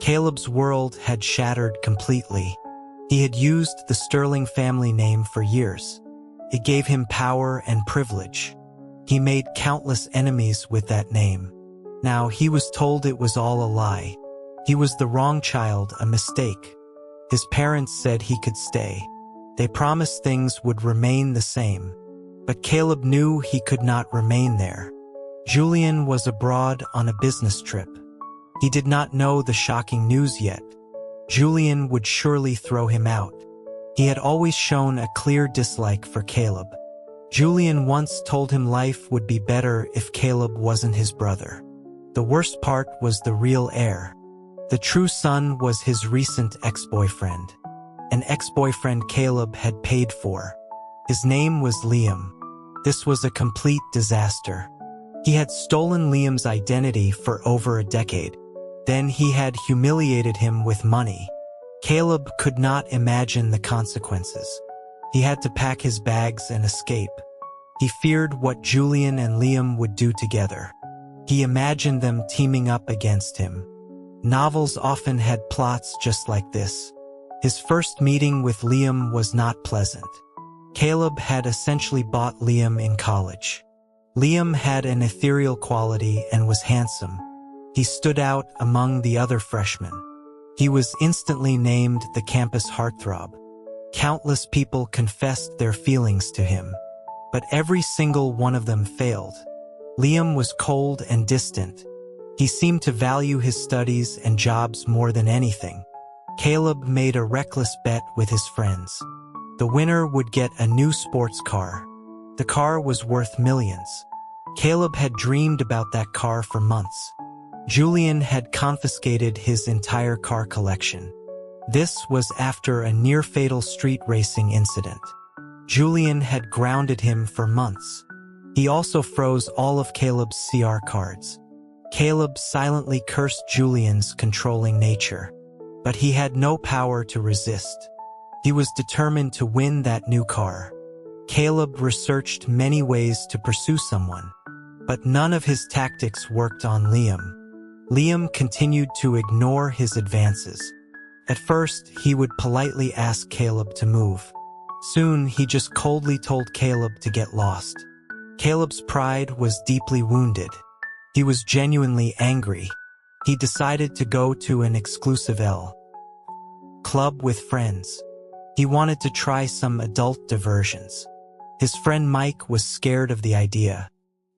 Caleb's world had shattered completely. He had used the Sterling family name for years. It gave him power and privilege. He made countless enemies with that name. Now he was told it was all a lie. He was the wrong child, a mistake. His parents said he could stay. They promised things would remain the same. But Caleb knew he could not remain there. Julian was abroad on a business trip. He did not know the shocking news yet. Julian would surely throw him out. He had always shown a clear dislike for Caleb. Julian once told him life would be better if Caleb wasn't his brother. The worst part was the real heir. The true son was his recent ex-boyfriend. An ex-boyfriend Caleb had paid for. His name was Liam. This was a complete disaster. He had stolen Liam's identity for over a decade. Then he had humiliated him with money. Caleb could not imagine the consequences. He had to pack his bags and escape. He feared what Julian and Liam would do together. He imagined them teaming up against him. Novels often had plots just like this. His first meeting with Liam was not pleasant. Caleb had essentially bought Liam in college. Liam had an ethereal quality and was handsome. He stood out among the other freshmen. He was instantly named the campus heartthrob. Countless people confessed their feelings to him, but every single one of them failed. Liam was cold and distant. He seemed to value his studies and jobs more than anything. Caleb made a reckless bet with his friends. The winner would get a new sports car. The car was worth millions. Caleb had dreamed about that car for months. Julian had confiscated his entire car collection. This was after a near-fatal street racing incident. Julian had grounded him for months. He also froze all of Caleb's CR cards. Caleb silently cursed Julian's controlling nature, but he had no power to resist. He was determined to win that new car. Caleb researched many ways to pursue someone, but none of his tactics worked on Liam. Liam continued to ignore his advances. At first, he would politely ask Caleb to move. Soon, he just coldly told Caleb to get lost. Caleb's pride was deeply wounded. He was genuinely angry. He decided to go to an exclusive club with friends. He wanted to try some adult diversions. His friend Mike was scared of the idea.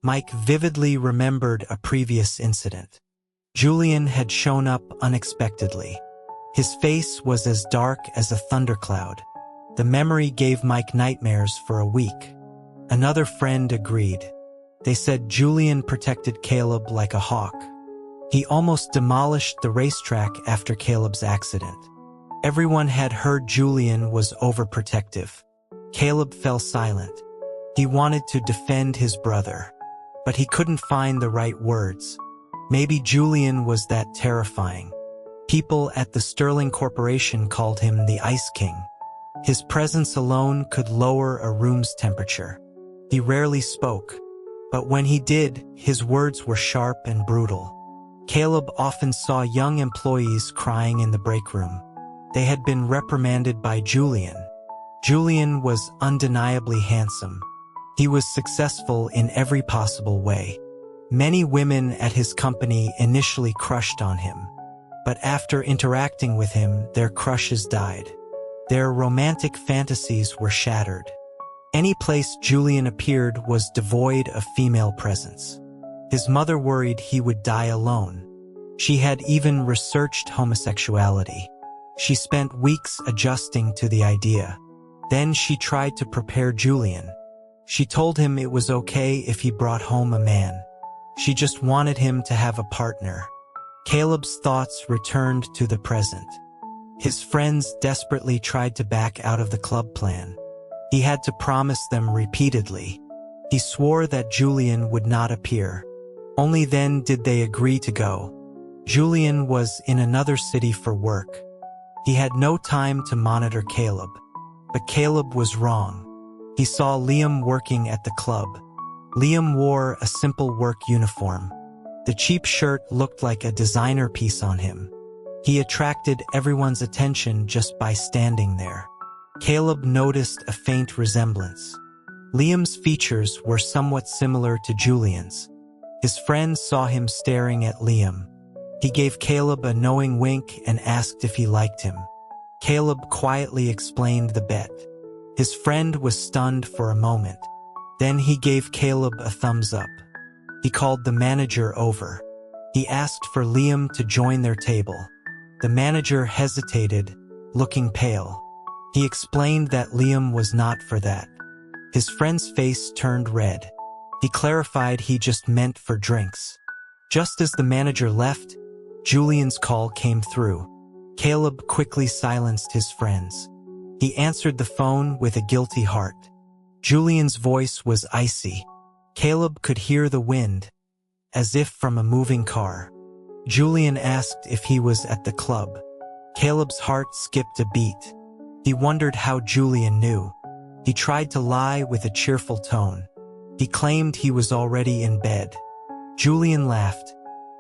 Mike vividly remembered a previous incident. Julian had shown up unexpectedly. His face was as dark as a thundercloud. The memory gave Mike nightmares for a week. Another friend agreed. They said Julian protected Caleb like a hawk. He almost demolished the racetrack after Caleb's accident. Everyone had heard Julian was overprotective. Caleb fell silent. He wanted to defend his brother, but he couldn't find the right words. Maybe Julian was that terrifying. People at the Sterling Corporation called him the Ice King. His presence alone could lower a room's temperature. He rarely spoke, but when he did, his words were sharp and brutal. Caleb often saw young employees crying in the break room. They had been reprimanded by Julian. Julian was undeniably handsome. He was successful in every possible way. Many women at his company initially crushed on him, but after interacting with him, their crushes died. Their romantic fantasies were shattered. Any place Julian appeared was devoid of female presence. His mother worried he would die alone. She had even researched homosexuality. She spent weeks adjusting to the idea. Then she tried to prepare Julian. She told him it was okay if he brought home a man. She just wanted him to have a partner. Caleb's thoughts returned to the present. His friends desperately tried to back out of the club plan. He had to promise them repeatedly. He swore that Julian would not appear. Only then did they agree to go. Julian was in another city for work. He had no time to monitor Caleb. But Caleb was wrong. He saw Liam working at the club. Liam wore a simple work uniform. The cheap shirt looked like a designer piece on him. He attracted everyone's attention just by standing there. Caleb noticed a faint resemblance. Liam's features were somewhat similar to Julian's. His friends saw him staring at Liam. He gave Caleb a knowing wink and asked if he liked him. Caleb quietly explained the bet. His friend was stunned for a moment. Then he gave Caleb a thumbs up. He called the manager over. He asked for Liam to join their table. The manager hesitated, looking pale. He explained that Liam was not for that. His friend's face turned red. He clarified he just meant for drinks. Just as the manager left, Julian's call came through. Caleb quickly silenced his friends. He answered the phone with a guilty heart. Julian's voice was icy. Caleb could hear the wind, as if from a moving car. Julian asked if he was at the club. Caleb's heart skipped a beat. He wondered how Julian knew. He tried to lie with a cheerful tone. He claimed he was already in bed. Julian laughed,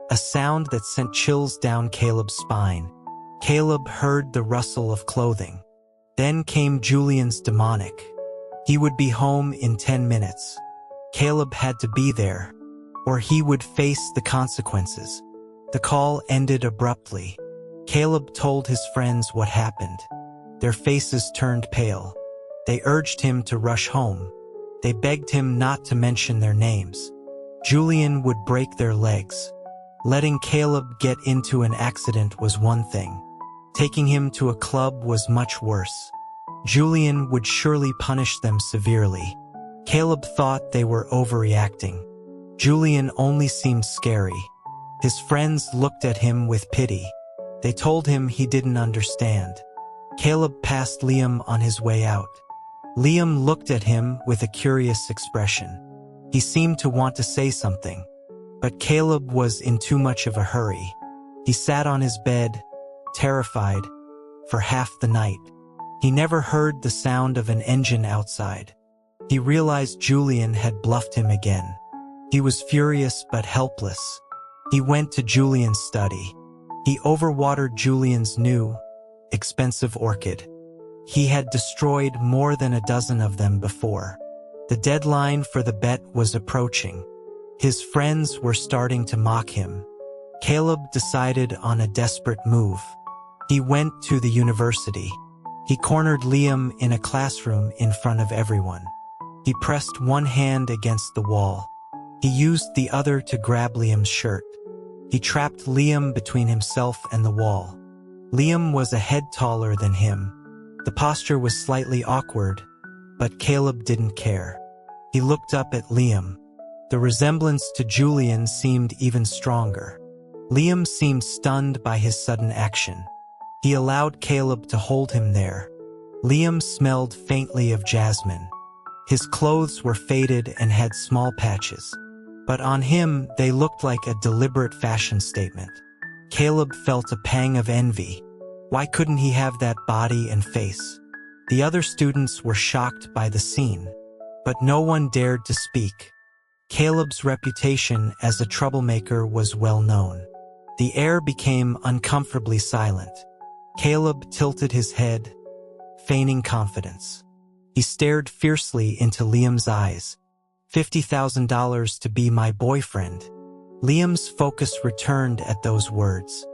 a sound that sent chills down Caleb's spine. Caleb heard the rustle of clothing. Then came Julian's demonic. He would be home in 10 minutes. Caleb had to be there, or he would face the consequences. The call ended abruptly. Caleb told his friends what happened. Their faces turned pale. They urged him to rush home. They begged him not to mention their names. Julian would break their legs. Letting Caleb get into an accident was one thing. Taking him to a club was much worse. Julian would surely punish them severely. Caleb thought they were overreacting. Julian only seemed scary. His friends looked at him with pity. They told him he didn't understand. Caleb passed Liam on his way out. Liam looked at him with a curious expression. He seemed to want to say something, but Caleb was in too much of a hurry. He sat on his bed, terrified, for half the night. He never heard the sound of an engine outside. He realized Julian had bluffed him again. He was furious but helpless. He went to Julian's study. He overwatered Julian's new, expensive orchid. He had destroyed more than a dozen of them before. The deadline for the bet was approaching. His friends were starting to mock him. Caleb decided on a desperate move. He went to the university. He cornered Liam in a classroom in front of everyone. He pressed one hand against the wall. He used the other to grab Liam's shirt. He trapped Liam between himself and the wall. Liam was a head taller than him. The posture was slightly awkward, but Caleb didn't care. He looked up at Liam. The resemblance to Julian seemed even stronger. Liam seemed stunned by his sudden action. He allowed Caleb to hold him there. Liam smelled faintly of jasmine. His clothes were faded and had small patches, but on him they looked like a deliberate fashion statement. Caleb felt a pang of envy. Why couldn't he have that body and face? The other students were shocked by the scene, but no one dared to speak. Caleb's reputation as a troublemaker was well known. The air became uncomfortably silent. Caleb tilted his head, feigning confidence. He stared fiercely into Liam's eyes. $50,000 to be my boyfriend. Liam's focus returned at those words.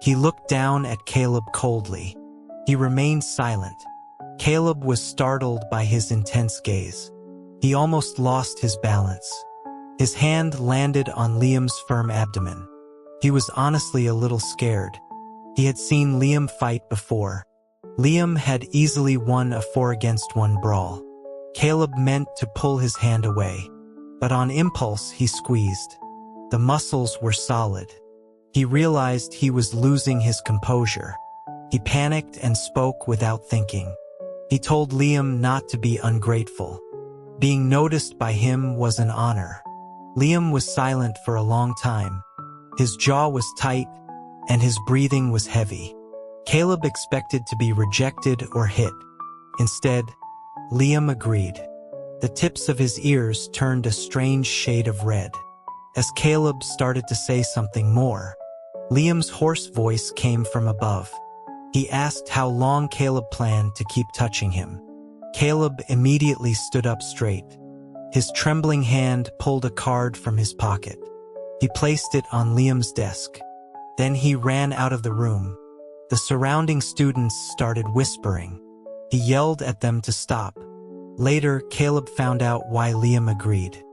He looked down at Caleb coldly. He remained silent. Caleb was startled by his intense gaze. He almost lost his balance. His hand landed on Liam's firm abdomen. He was honestly a little scared. He had seen Liam fight before. Liam had easily won a 4-against-1 brawl. Caleb meant to pull his hand away, but on impulse he squeezed. The muscles were solid. He realized he was losing his composure. He panicked and spoke without thinking. He told Liam not to be ungrateful. Being noticed by him was an honor. Liam was silent for a long time. His jaw was tight, and his breathing was heavy. Caleb expected to be rejected or hit. Instead, Liam agreed. The tips of his ears turned a strange shade of red. As Caleb started to say something more, Liam's hoarse voice came from above. He asked how long Caleb planned to keep touching him. Caleb immediately stood up straight. His trembling hand pulled a card from his pocket. He placed it on Liam's desk. Then he ran out of the room. The surrounding students started whispering. He yelled at them to stop. Later, Caleb found out why Liam agreed.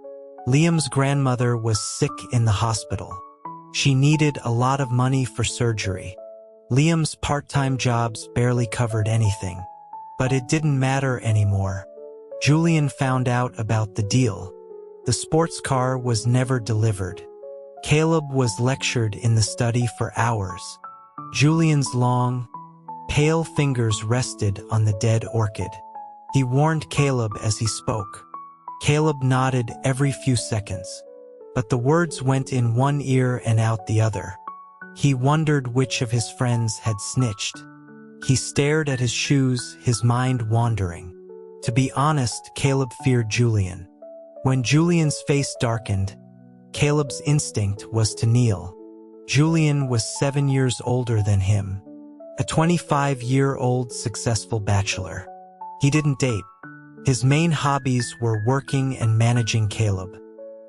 Liam's grandmother was sick in the hospital. She needed a lot of money for surgery. Liam's part-time jobs barely covered anything. But it didn't matter anymore. Julian found out about the deal. The sports car was never delivered. Caleb was lectured in the study for hours. Julian's long, pale fingers rested on the dead orchid. He warned Caleb as he spoke. Caleb nodded every few seconds, but the words went in one ear and out the other. He wondered which of his friends had snitched. He stared at his shoes, his mind wandering. To be honest, Caleb feared Julian. When Julian's face darkened, Caleb's instinct was to kneel. Julian was 7 years older than him, a 25-year-old successful bachelor. He didn't date. His main hobbies were working and managing Caleb.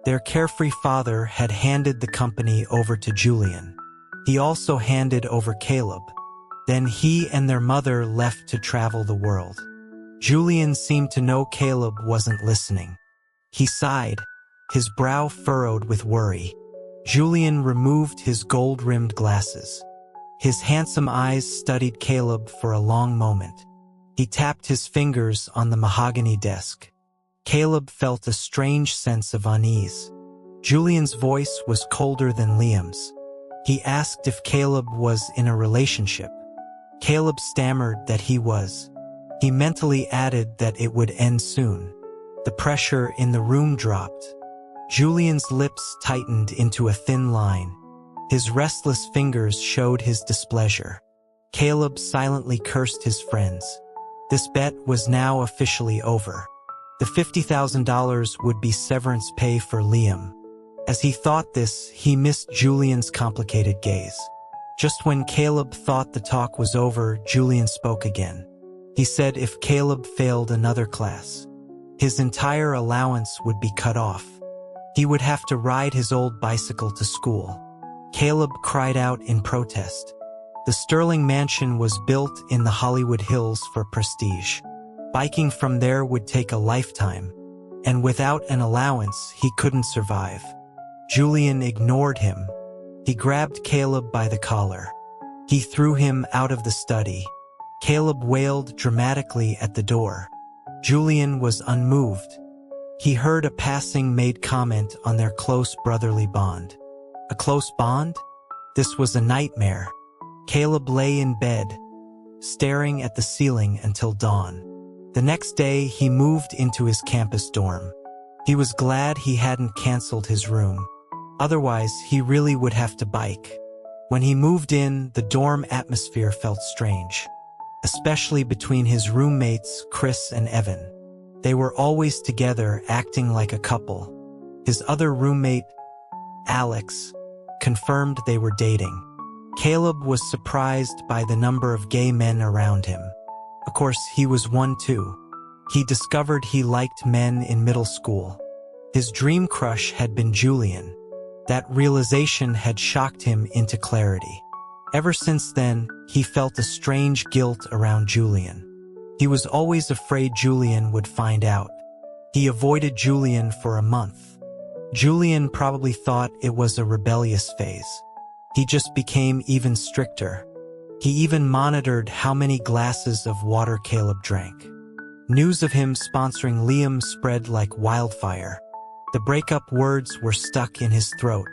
Their carefree father had handed the company over to Julian. He also handed over Caleb. Then he and their mother left to travel the world. Julian seemed to know Caleb wasn't listening. He sighed, his brow furrowed with worry. Julian removed his gold-rimmed glasses. His handsome eyes studied Caleb for a long moment. He tapped his fingers on the mahogany desk. Caleb felt a strange sense of unease. Julian's voice was colder than Liam's. He asked if Caleb was in a relationship. Caleb stammered that he was. He mentally added that it would end soon. The pressure in the room dropped. Julian's lips tightened into a thin line. His restless fingers showed his displeasure. Caleb silently cursed his friends. This bet was now officially over. The $50,000 would be severance pay for Liam. As he thought this, he missed Julian's complicated gaze. Just when Caleb thought the talk was over, Julian spoke again. He said if Caleb failed another class, his entire allowance would be cut off. He would have to ride his old bicycle to school. Caleb cried out in protest. The Sterling mansion was built in the Hollywood Hills for prestige. Biking from there would take a lifetime, and without an allowance, he couldn't survive. Julian ignored him. He grabbed Caleb by the collar. He threw him out of the study. Caleb wailed dramatically at the door. Julian was unmoved. He heard a passing maid comment on their close brotherly bond. A close bond? This was a nightmare. Caleb lay in bed, staring at the ceiling until dawn. The next day, he moved into his campus dorm. He was glad he hadn't canceled his room. Otherwise, he really would have to bike. When he moved in, the dorm atmosphere felt strange, especially between his roommates, Chris and Evan. They were always together, acting like a couple. His other roommate, Alex, confirmed they were dating. Caleb was surprised by the number of gay men around him. Of course, he was one too. He discovered he liked men in middle school. His dream crush had been Julian. That realization had shocked him into clarity. Ever since then, he felt a strange guilt around Julian. He was always afraid Julian would find out. He avoided Julian for a month. Julian probably thought it was a rebellious phase. He just became even stricter. He even monitored how many glasses of water Caleb drank. News of him sponsoring Liam spread like wildfire. The breakup words were stuck in his throat.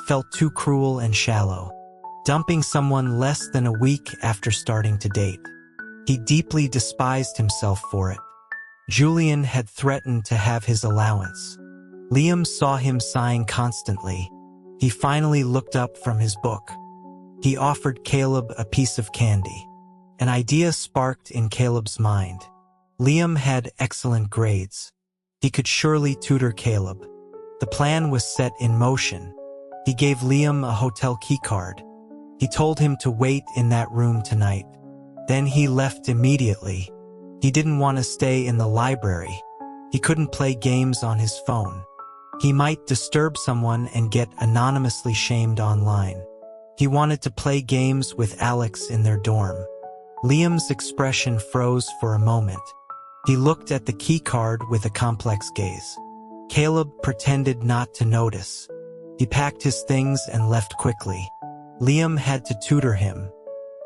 Felt too cruel and shallow. Dumping someone less than a week after starting to date. He deeply despised himself for it. Julian had threatened to have his allowance. Liam saw him sighing constantly. He finally looked up from his book. He offered Caleb a piece of candy. An idea sparked in Caleb's mind. Liam had excellent grades. He could surely tutor Caleb. The plan was set in motion. He gave Liam a hotel keycard. He told him to wait in that room tonight. Then he left immediately. He didn't want to stay in the library. He couldn't play games on his phone. He might disturb someone and get anonymously shamed online. He wanted to play games with Alex in their dorm. Liam's expression froze for a moment. He looked at the keycard with a complex gaze. Caleb pretended not to notice. He packed his things and left quickly. Liam had to tutor him.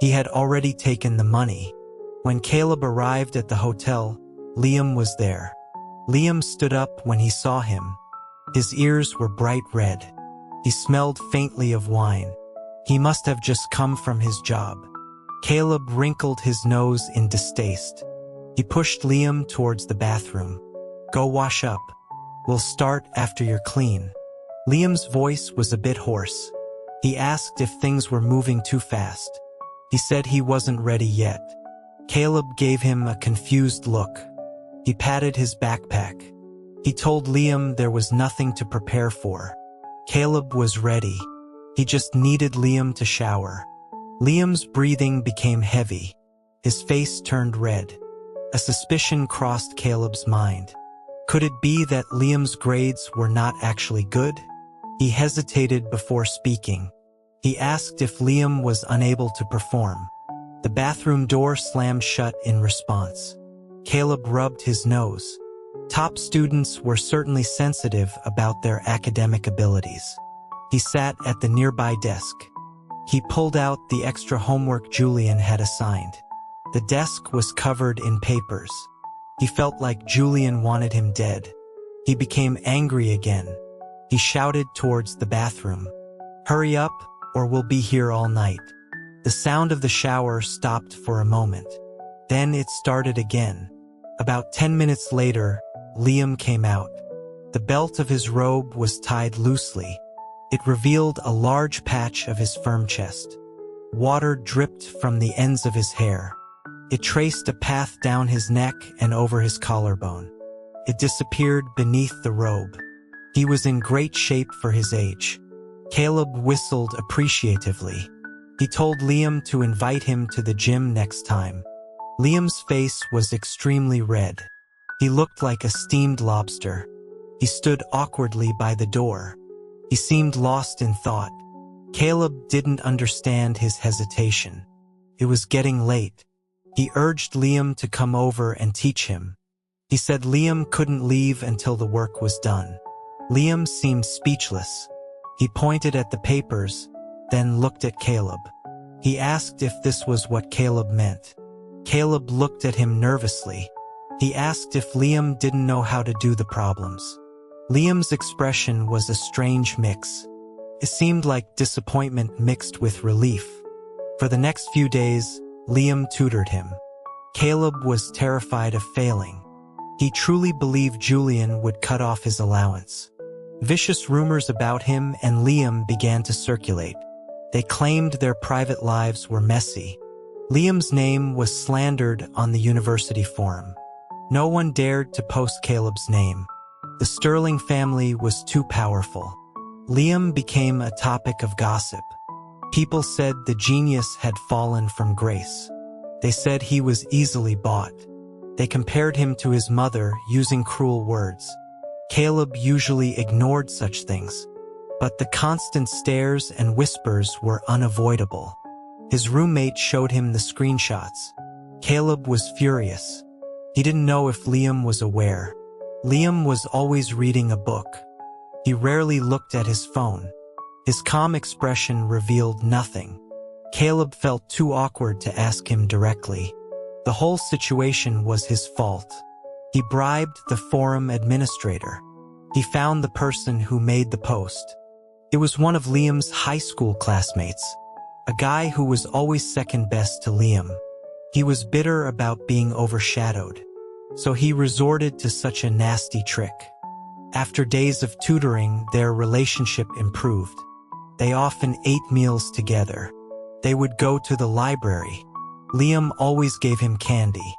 He had already taken the money. When Caleb arrived at the hotel, Liam was there. Liam stood up when he saw him. His ears were bright red. He smelled faintly of wine. He must have just come from his job. Caleb wrinkled his nose in distaste. He pushed Liam towards the bathroom. "Go wash up. We'll start after you're clean." Liam's voice was a bit hoarse. He asked if things were moving too fast. He said he wasn't ready yet. Caleb gave him a confused look. He patted his backpack. He told Liam there was nothing to prepare for. Caleb was ready. He just needed Liam to shower. Liam's breathing became heavy. His face turned red. A suspicion crossed Caleb's mind. Could it be that Liam's grades were not actually good? He hesitated before speaking. He asked if Liam was unable to perform. The bathroom door slammed shut in response. Caleb rubbed his nose. Top students were certainly sensitive about their academic abilities. He sat at the nearby desk. He pulled out the extra homework Julian had assigned. The desk was covered in papers. He felt like Julian wanted him dead. He became angry again. He shouted towards the bathroom. "Hurry up, or we'll be here all night." The sound of the shower stopped for a moment. Then it started again. About 10 minutes later, Liam came out. The belt of his robe was tied loosely. It revealed a large patch of his firm chest. Water dripped from the ends of his hair. It traced a path down his neck and over his collarbone. It disappeared beneath the robe. He was in great shape for his age. Caleb whistled appreciatively. He told Liam to invite him to the gym next time. Liam's face was extremely red. He looked like a steamed lobster. He stood awkwardly by the door. He seemed lost in thought. Caleb didn't understand his hesitation. It was getting late. He urged Liam to come over and teach him. He said Liam couldn't leave until the work was done. Liam seemed speechless. He pointed at the papers, then looked at Caleb. He asked if this was what Caleb meant. Caleb looked at him nervously. He asked if Liam didn't know how to do the problems. Liam's expression was a strange mix. It seemed like disappointment mixed with relief. For the next few days, Liam tutored him. Caleb was terrified of failing. He truly believed Julian would cut off his allowance. Vicious rumors about him and Liam began to circulate. They claimed their private lives were messy. Liam's name was slandered on the university forum. No one dared to post Caleb's name. The Sterling family was too powerful. Liam became a topic of gossip. People said the genius had fallen from grace. They said he was easily bought. They compared him to his mother, using cruel words. Caleb usually ignored such things, but the constant stares and whispers were unavoidable. His roommate showed him the screenshots. Caleb was furious. He didn't know if Liam was aware. Liam was always reading a book. He rarely looked at his phone. His calm expression revealed nothing. Caleb felt too awkward to ask him directly. The whole situation was his fault. He bribed the forum administrator. He found the person who made the post. It was one of Liam's high school classmates, a guy who was always second best to Liam. He was bitter about being overshadowed, so he resorted to such a nasty trick. After days of tutoring, their relationship improved. They often ate meals together. They would go to the library. Liam always gave him candy.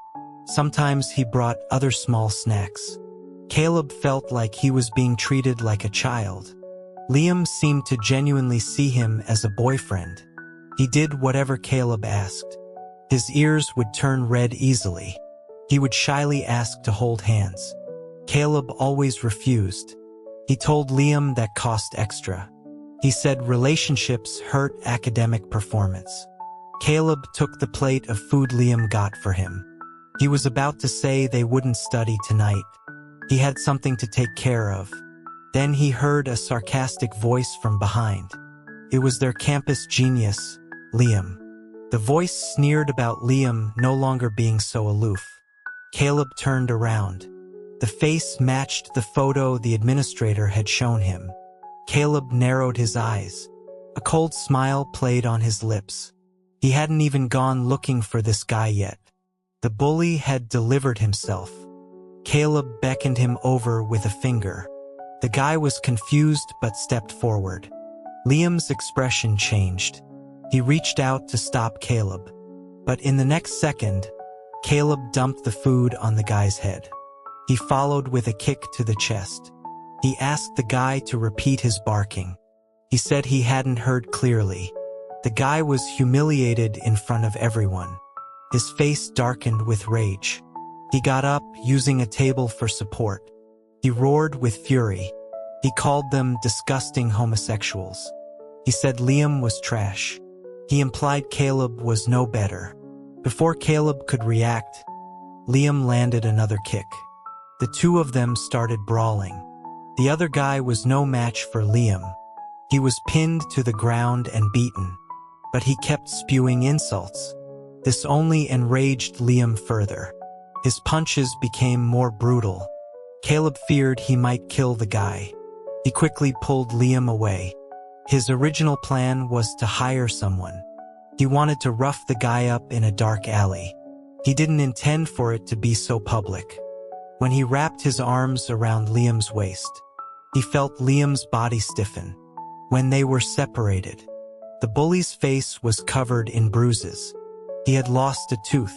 Sometimes he brought other small snacks. Caleb felt like he was being treated like a child. Liam seemed to genuinely see him as a boyfriend. He did whatever Caleb asked. His ears would turn red easily. He would shyly ask to hold hands. Caleb always refused. He told Liam that cost extra. He said relationships hurt academic performance. Caleb took the plate of food Liam got for him. He was about to say they wouldn't study tonight. He had something to take care of. Then he heard a sarcastic voice from behind. It was their campus genius, Liam. The voice sneered about Liam no longer being so aloof. Caleb turned around. The face matched the photo the administrator had shown him. Caleb narrowed his eyes. A cold smile played on his lips. He hadn't even gone looking for this guy yet. The bully had delivered himself. Caleb beckoned him over with a finger. The guy was confused but stepped forward. Liam's expression changed. He reached out to stop Caleb. But in the next second, Caleb dumped the food on the guy's head. He followed with a kick to the chest. He asked the guy to repeat his barking. He said he hadn't heard clearly. The guy was humiliated in front of everyone. His face darkened with rage. He got up, using a table for support. He roared with fury. He called them disgusting homosexuals. He said Liam was trash. He implied Caleb was no better. Before Caleb could react, Liam landed another kick. The two of them started brawling. The other guy was no match for Liam. He was pinned to the ground and beaten, but he kept spewing insults. This only enraged Liam further. His punches became more brutal. Caleb feared he might kill the guy. He quickly pulled Liam away. His original plan was to hire someone. He wanted to rough the guy up in a dark alley. He didn't intend for it to be so public. When he wrapped his arms around Liam's waist, he felt Liam's body stiffen. When they were separated, the bully's face was covered in bruises. He had lost a tooth.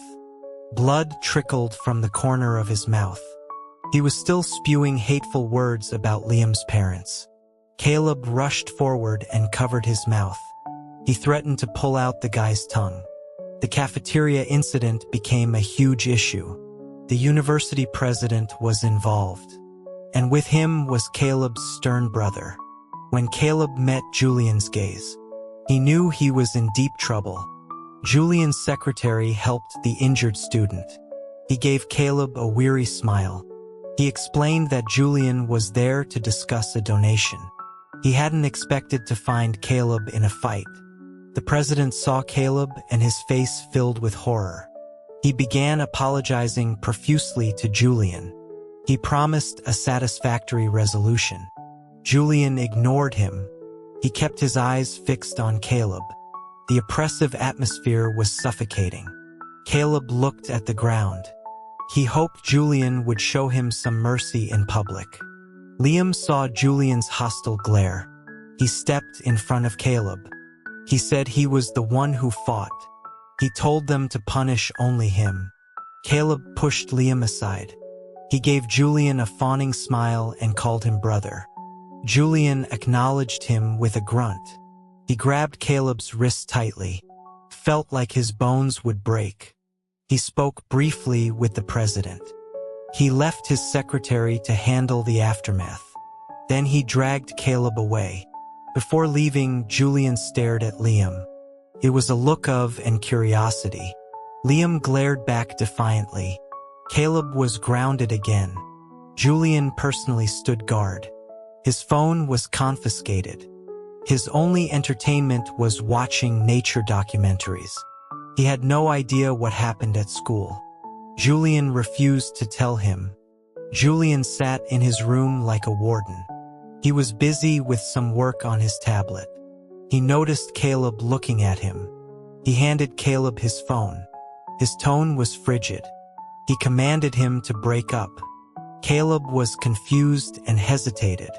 Blood trickled from the corner of his mouth. He was still spewing hateful words about Liam's parents. Caleb rushed forward and covered his mouth. He threatened to pull out the guy's tongue. The cafeteria incident became a huge issue. The university president was involved. And with him was Caleb's stern brother. When Caleb met Julian's gaze, he knew he was in deep trouble. Julian's secretary helped the injured student. He gave Caleb a weary smile. He explained that Julian was there to discuss a donation. He hadn't expected to find Caleb in a fight. The president saw Caleb and his face filled with horror. He began apologizing profusely to Julian. He promised a satisfactory resolution. Julian ignored him. He kept his eyes fixed on Caleb. The oppressive atmosphere was suffocating. Caleb looked at the ground. He hoped Julian would show him some mercy in public. Liam saw Julian's hostile glare. He stepped in front of Caleb. He said he was the one who fought. He told them to punish only him. Caleb pushed Liam aside. He gave Julian a fawning smile and called him brother. Julian acknowledged him with a grunt. He grabbed Caleb's wrist tightly, felt like his bones would break. He spoke briefly with the president. He left his secretary to handle the aftermath. Then he dragged Caleb away. Before leaving, Julian stared at Liam. It was a look of and curiosity. Liam glared back defiantly. Caleb was grounded again. Julian personally stood guard. His phone was confiscated. His only entertainment was watching nature documentaries. He had no idea what happened at school. Julian refused to tell him. Julian sat in his room like a warden. He was busy with some work on his tablet. He noticed Caleb looking at him. He handed Caleb his phone. His tone was frigid. He commanded him to break up. Caleb was confused and hesitated.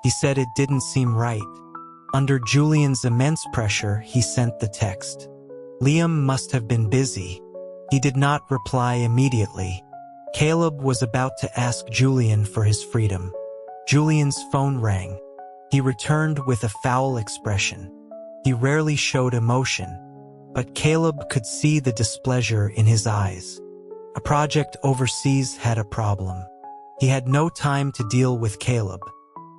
He said it didn't seem right. Under Julian's immense pressure, he sent the text. Liam must have been busy. He did not reply immediately. Caleb was about to ask Julian for his freedom. Julian's phone rang. He returned with a foul expression. He rarely showed emotion, but Caleb could see the displeasure in his eyes. A project overseas had a problem. He had no time to deal with Caleb.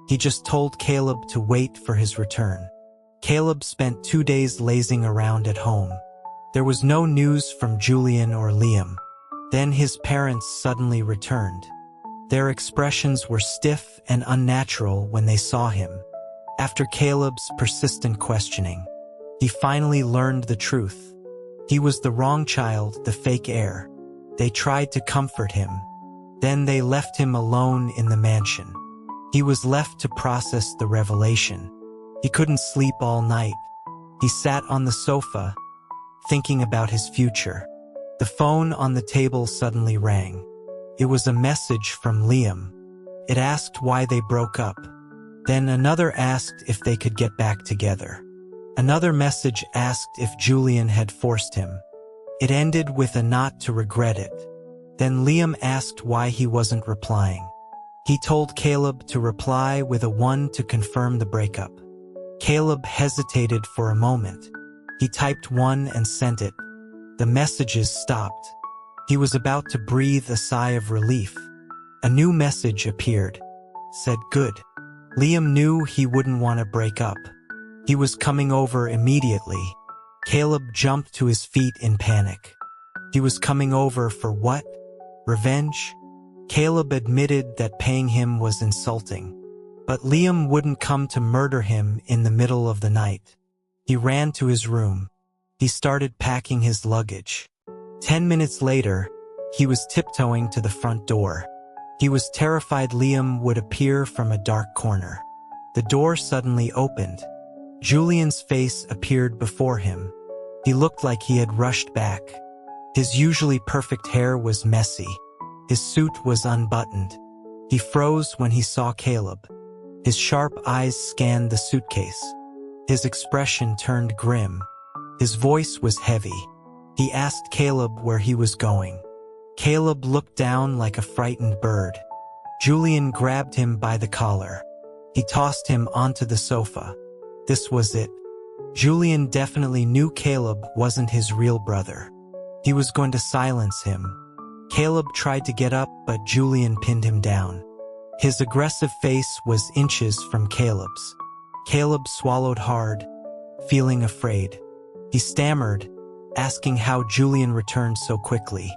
He just told Caleb to wait for his return. Caleb spent 2 days lazing around at home. There was no news from Julian or Liam. Then his parents suddenly returned. Their expressions were stiff and unnatural when they saw him. After Caleb's persistent questioning, he finally learned the truth. He was the wrong child, the fake heir. They tried to comfort him. Then they left him alone in the mansion. He was left to process the revelation. He couldn't sleep all night. He sat on the sofa, thinking about his future. The phone on the table suddenly rang. It was a message from Liam. It asked why they broke up. Then another asked if they could get back together. Another message asked if Julian had forced him. It ended with a not to regret it. Then Liam asked why he wasn't replying. He told Caleb to reply with a 1 to confirm the breakup. Caleb hesitated for a moment. He typed 1 and sent it. The messages stopped. He was about to breathe a sigh of relief. A new message appeared. Said good. Liam knew he wouldn't want to break up. He was coming over immediately. Caleb jumped to his feet in panic. He was coming over for what? Revenge? Caleb admitted that paying him was insulting. But Liam wouldn't come to murder him in the middle of the night. He ran to his room. He started packing his luggage. 10 minutes later, he was tiptoeing to the front door. He was terrified Liam would appear from a dark corner. The door suddenly opened. Julian's face appeared before him. He looked like he had rushed back. His usually perfect hair was messy. His suit was unbuttoned. He froze when he saw Caleb. His sharp eyes scanned the suitcase. His expression turned grim. His voice was heavy. He asked Caleb where he was going. Caleb looked down like a frightened bird. Julian grabbed him by the collar. He tossed him onto the sofa. This was it. Julian definitely knew Caleb wasn't his real brother. He was going to silence him. Caleb tried to get up, but Julian pinned him down. His aggressive face was inches from Caleb's. Caleb swallowed hard, feeling afraid. He stammered, asking how Julian returned so quickly.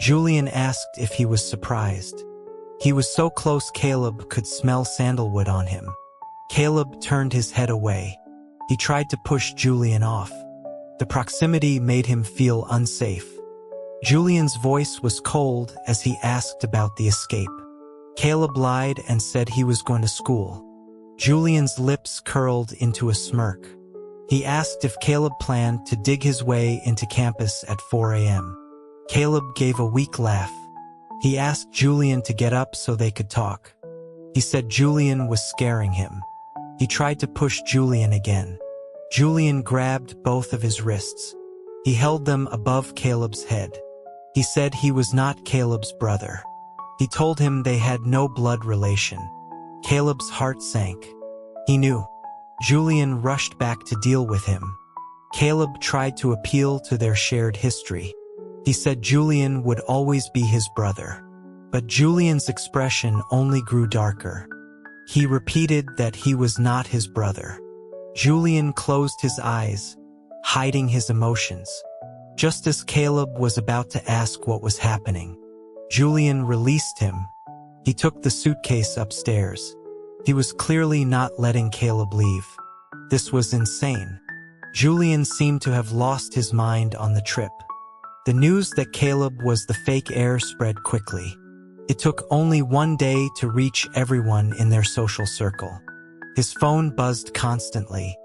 Julian asked if he was surprised. He was so close Caleb could smell sandalwood on him. Caleb turned his head away. He tried to push Julian off. The proximity made him feel unsafe. Julian's voice was cold as he asked about the escape. Caleb lied and said he was going to school. Julian's lips curled into a smirk. He asked if Caleb planned to dig his way into campus at 4 a.m. Caleb gave a weak laugh. He asked Julian to get up so they could talk. He said Julian was scaring him. He tried to push Julian again. Julian grabbed both of his wrists. He held them above Caleb's head. He said he was not Caleb's brother. He told him they had no blood relation. Caleb's heart sank. He knew. Julian rushed back to deal with him. Caleb tried to appeal to their shared history. He said Julian would always be his brother. But Julian's expression only grew darker. He repeated that he was not his brother. Julian closed his eyes, hiding his emotions. Just as Caleb was about to ask what was happening, Julian released him. He took the suitcase upstairs. He was clearly not letting Caleb leave. This was insane. Julian seemed to have lost his mind on the trip. The news that Caleb was the fake heir spread quickly. It took only 1 day to reach everyone in their social circle. His phone buzzed constantly.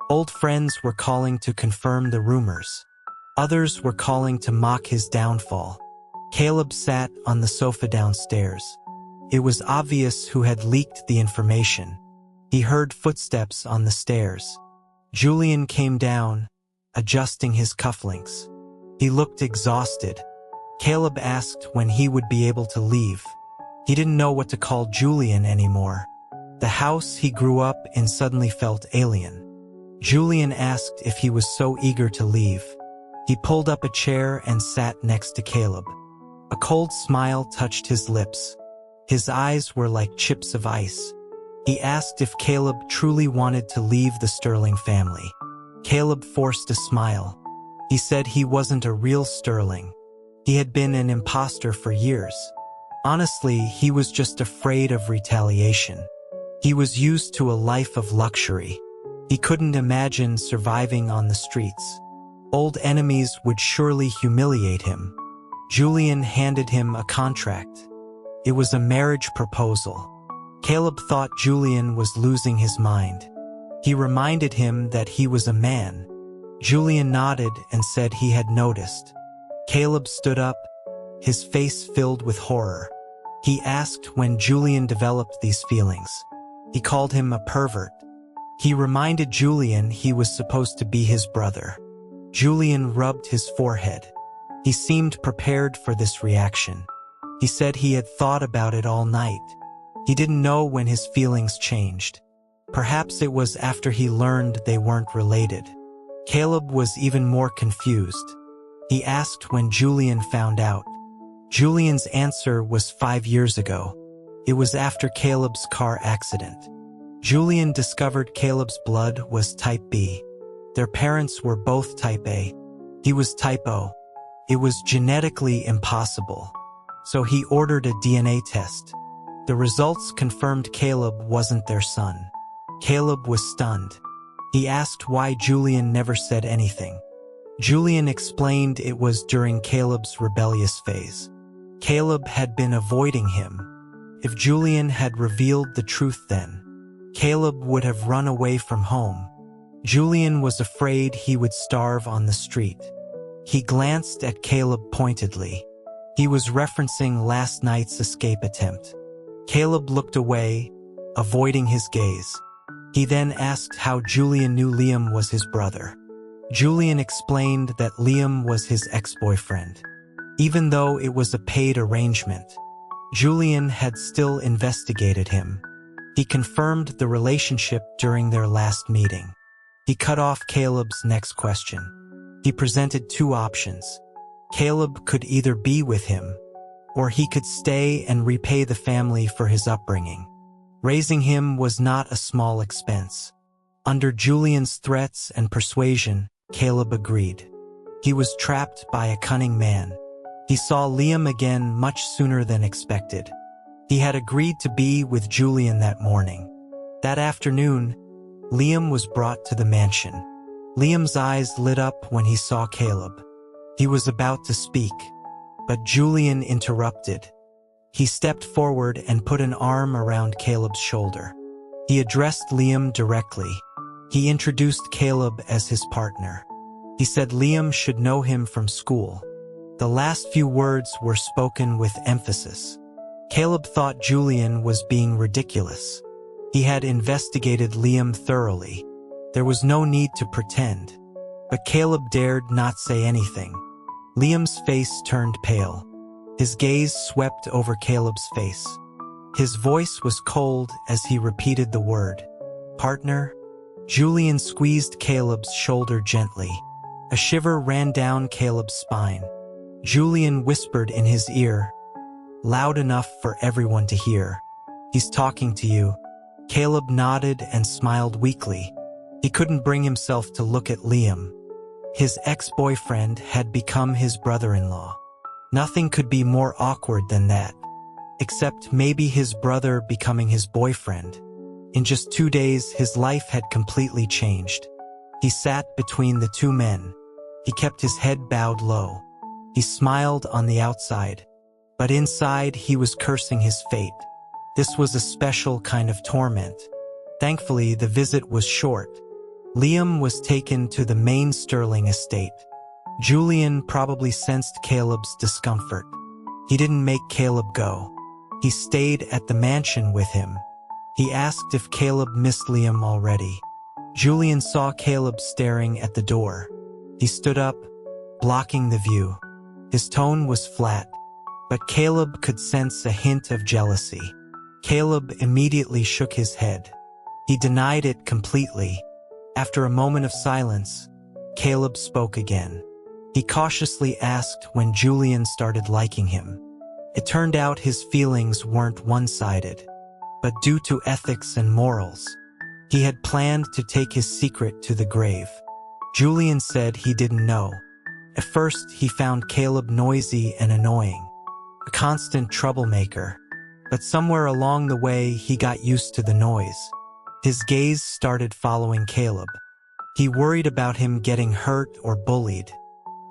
Old friends were calling to confirm the rumors. Others were calling to mock his downfall. Caleb sat on the sofa downstairs. It was obvious who had leaked the information. He heard footsteps on the stairs. Julian came down, adjusting his cufflinks. He looked exhausted. Caleb asked when he would be able to leave. He didn't know what to call Julian anymore. The house he grew up in suddenly felt alien. Julian asked if he was so eager to leave. He pulled up a chair and sat next to Caleb. A cold smile touched his lips. His eyes were like chips of ice. He asked if Caleb truly wanted to leave the Sterling family. Caleb forced a smile. He said he wasn't a real Sterling. He had been an imposter for years. Honestly, he was just afraid of retaliation. He was used to a life of luxury. He couldn't imagine surviving on the streets. Old enemies would surely humiliate him. Julian handed him a contract. It was a marriage proposal. Caleb thought Julian was losing his mind. He reminded him that he was a man. Julian nodded and said he had noticed. Caleb stood up, his face filled with horror. He asked when Julian developed these feelings. He called him a pervert. He reminded Julian he was supposed to be his brother. Julian rubbed his forehead. He seemed prepared for this reaction. He said he had thought about it all night. He didn't know when his feelings changed. Perhaps it was after he learned they weren't related. Caleb was even more confused. He asked when Julian found out. Julian's answer was 5 years ago. It was after Caleb's car accident. Julian discovered Caleb's blood was type B. Their parents were both type A. He was type O. It was genetically impossible. So he ordered a DNA test. The results confirmed Caleb wasn't their son. Caleb was stunned. He asked why Julian never said anything. Julian explained it was during Caleb's rebellious phase. Caleb had been avoiding him. If Julian had revealed the truth then, Caleb would have run away from home. Julian was afraid he would starve on the street. He glanced at Caleb pointedly. He was referencing last night's escape attempt. Caleb looked away, avoiding his gaze. He then asked how Julian knew Liam was his brother. Julian explained that Liam was his ex-boyfriend. Even though it was a paid arrangement, Julian had still investigated him. He confirmed the relationship during their last meeting. He cut off Caleb's next question. He presented 2 options. Caleb could either be with him, or he could stay and repay the family for his upbringing. Raising him was not a small expense. Under Julian's threats and persuasion, Caleb agreed. He was trapped by a cunning man. He saw Liam again much sooner than expected. He had agreed to be with Julian that morning. That afternoon, Liam was brought to the mansion. Liam's eyes lit up when he saw Caleb. He was about to speak, but Julian interrupted. He stepped forward and put an arm around Caleb's shoulder. He addressed Liam directly. He introduced Caleb as his partner. He said Liam should know him from school. The last few words were spoken with emphasis. Caleb thought Julian was being ridiculous. He had investigated Liam thoroughly. There was no need to pretend. But Caleb dared not say anything. Liam's face turned pale. His gaze swept over Caleb's face. His voice was cold as he repeated the word. Partner? Julian squeezed Caleb's shoulder gently. A shiver ran down Caleb's spine. Julian whispered in his ear, loud enough for everyone to hear. He's talking to you. Caleb nodded and smiled weakly. He couldn't bring himself to look at Liam. His ex-boyfriend had become his brother-in-law. Nothing could be more awkward than that, except maybe his brother becoming his boyfriend. In just 2 days, his life had completely changed. He sat between the 2 men. He kept his head bowed low. He smiled on the outside, but inside he was cursing his fate. This was a special kind of torment. Thankfully, the visit was short. Liam was taken to the main Sterling estate. Julian probably sensed Caleb's discomfort. He didn't make Caleb go. He stayed at the mansion with him. He asked if Caleb missed Liam already. Julian saw Caleb staring at the door. He stood up, blocking the view. His tone was flat, but Caleb could sense a hint of jealousy. Caleb immediately shook his head. He denied it completely. After a moment of silence, Caleb spoke again. He cautiously asked when Julian started liking him. It turned out his feelings weren't one-sided, but due to ethics and morals. He had planned to take his secret to the grave. Julian said he didn't know. At first, he found Caleb noisy and annoying, a constant troublemaker. But somewhere along the way, he got used to the noise. His gaze started following Caleb. He worried about him getting hurt or bullied.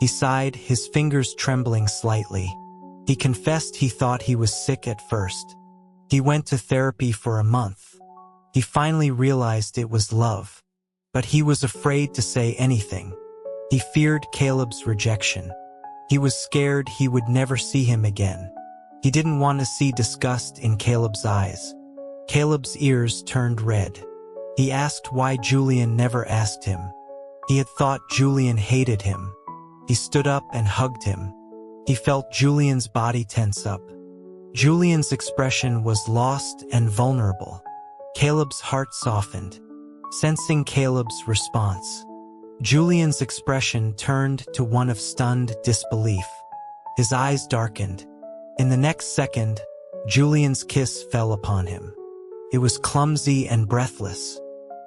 He sighed, his fingers trembling slightly. He confessed he thought he was sick at first. He went to therapy for a month. He finally realized it was love. But he was afraid to say anything. He feared Caleb's rejection. He was scared he would never see him again. He didn't want to see disgust in Caleb's eyes. Caleb's ears turned red. He asked why Julian never asked him. He had thought Julian hated him. He stood up and hugged him. He felt Julian's body tense up. Julian's expression was lost and vulnerable. Caleb's heart softened, sensing Caleb's response. Julian's expression turned to one of stunned disbelief. His eyes darkened. In the next second, Julian's kiss fell upon him. It was clumsy and breathless.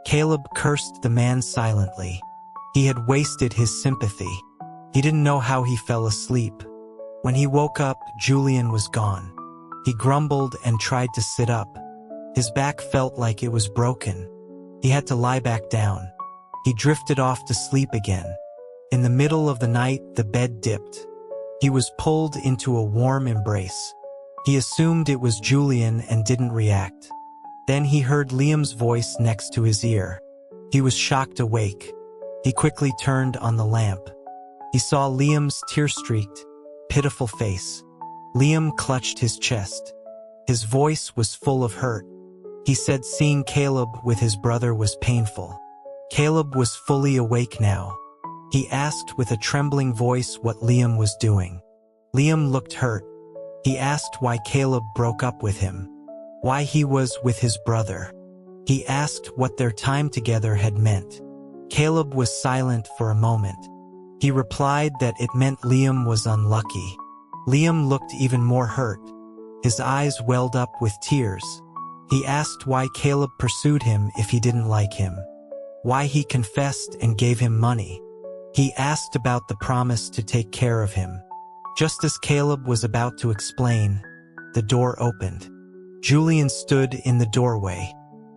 Caleb cursed the man silently. He had wasted his sympathy. He didn't know how he fell asleep. When he woke up, Julian was gone. He grumbled and tried to sit up. His back felt like it was broken. He had to lie back down. He drifted off to sleep again. In the middle of the night, the bed dipped. He was pulled into a warm embrace. He assumed it was Julian and didn't react. Then he heard Liam's voice next to his ear. He was shocked awake. He quickly turned on the lamp. He saw Liam's tear-streaked, pitiful face. Liam clutched his chest. His voice was full of hurt. He said seeing Caleb with his brother was painful. Caleb was fully awake now. He asked with a trembling voice what Liam was doing. Liam looked hurt. He asked why Caleb broke up with him, why he was with his brother. He asked what their time together had meant. Caleb was silent for a moment. He replied that it meant Liam was unlucky. Liam looked even more hurt. His eyes welled up with tears. He asked why Caleb pursued him if he didn't like him, why he confessed and gave him money. He asked about the promise to take care of him. Just as Caleb was about to explain, the door opened. Julian stood in the doorway.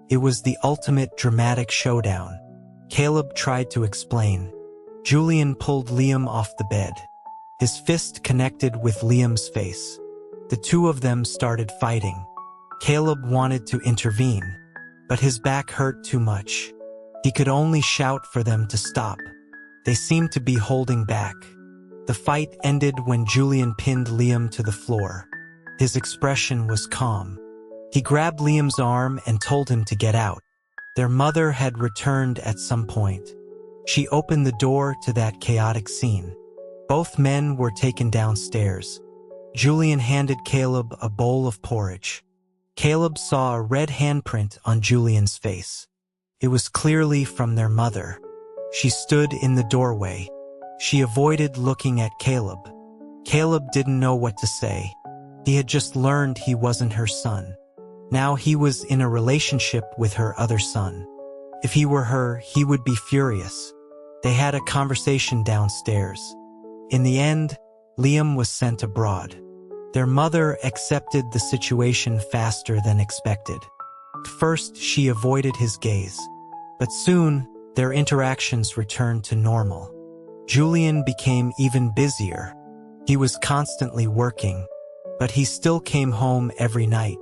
It was the ultimate dramatic showdown. Caleb tried to explain. Julian pulled Liam off the bed. His fist connected with Liam's face. The two of them started fighting. Caleb wanted to intervene, but his back hurt too much. He could only shout for them to stop. They seemed to be holding back. The fight ended when Julian pinned Liam to the floor. His expression was calm. He grabbed Liam's arm and told him to get out. Their mother had returned at some point. She opened the door to that chaotic scene. Both men were taken downstairs. Julian handed Caleb a bowl of porridge. Caleb saw a red handprint on Julian's face. It was clearly from their mother. She stood in the doorway. She avoided looking at Caleb. Caleb didn't know what to say. He had just learned he wasn't her son. Now he was in a relationship with her other son. If he were her, he would be furious. They had a conversation downstairs. In the end, Liam was sent abroad. Their mother accepted the situation faster than expected. At first, she avoided his gaze. But soon, their interactions returned to normal. Julian became even busier. He was constantly working, but he still came home every night.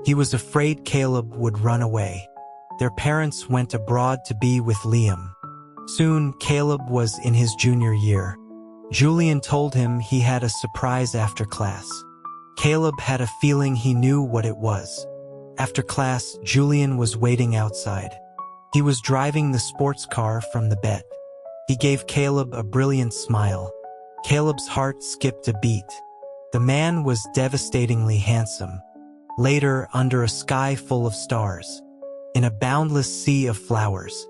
He was afraid Caleb would run away. Their parents went abroad to be with Liam. Soon, Caleb was in his junior year. Julian told him he had a surprise after class. Caleb had a feeling he knew what it was. After class, Julian was waiting outside. He was driving the sports car from the bet. He gave Caleb a brilliant smile. Caleb's heart skipped a beat. The man was devastatingly handsome. Later, under a sky full of stars, in a boundless sea of flowers,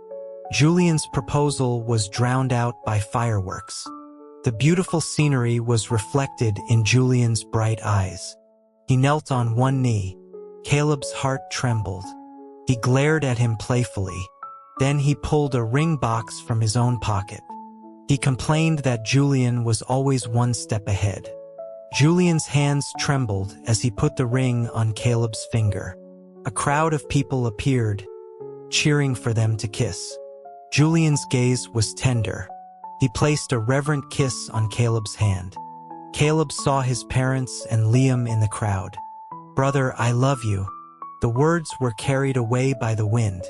Julian's proposal was drowned out by fireworks. The beautiful scenery was reflected in Julian's bright eyes. He knelt on one knee. Caleb's heart trembled. He glared at him playfully. Then he pulled a ring box from his own pocket. He complained that Julian was always one step ahead. Julian's hands trembled as he put the ring on Caleb's finger. A crowd of people appeared, cheering for them to kiss. Julian's gaze was tender. He placed a reverent kiss on Caleb's hand. Caleb saw his parents and Liam in the crowd. "Brother, I love you." The words were carried away by the wind.